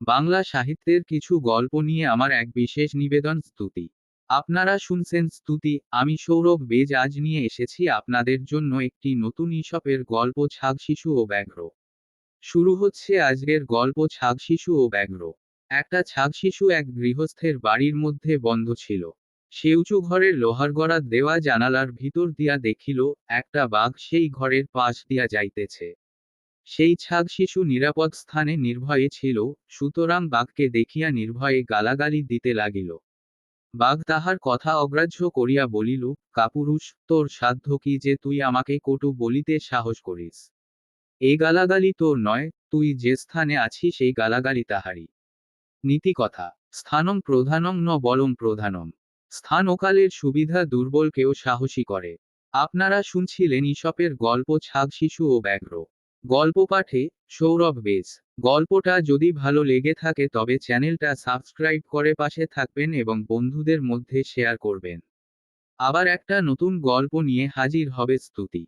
বাংলা সাহিত্যের কিছু গল্প নিয়ে আমার এক বিশেষ নিবেদন স্তুতি। আপনারা শুনছেন স্তুতি, আমি সৌরভ বেজ আজ নিয়ে এসেছি আপনাদের জন্য একটি নতুন ঈশপের গল্প ছাগ শিশু ও ব্যাঘ্র। শুরু হচ্ছে আজকের গল্প ছাগ শিশু ও ব্যাঘ্র। একটা ছাগ শিশু এক গৃহস্থের বাড়ির মধ্যে বন্ধ ছিল। সে উঁচু ঘরের লোহার গড়া দেওয়া জানালার ভিতর দিয়া দেখিল, একটা বাঘ সেই ঘরের পাশ দিয়া যাইতেছে। সেই ছাগ শিশু নিরাপদ স্থানে নির্ভয়ে ছিল, সুতরাং বাঘকে দেখিয়া নির্ভয়ে গালাগালি দিতে লাগিল। বাঘ তাহার কথা অগ্রাহ্য করিয়া বলিল, কাপুরুষ, তোর সাধ্য কি যে তুই আমাকে কটু বলিতে সাহস করিস? এই গালাগালি তোর নয়, তুই যে স্থানে আছিস সেই গালাগালি তাহারই। নীতিকথা, স্থানং প্রধানং ন বলং প্রধানম। স্থান ও কালের সুবিধা দুর্বলকেও সাহসী করে। আপনারা শুনছিলেন ঈশপের গল্প ছাগ শিশু ও ব্যাঘ্র। গল্প পাঠে সৌরভ বেজ। গল্পটা যদি ভালো লেগে থাকে তবে চ্যানেলটা সাবস্ক্রাইব করে পাশে থাকবেন এবং বন্ধুদের মধ্যে শেয়ার করবেন। আবার একটা নতুন গল্প নিয়ে হাজির হবে স্তুতি।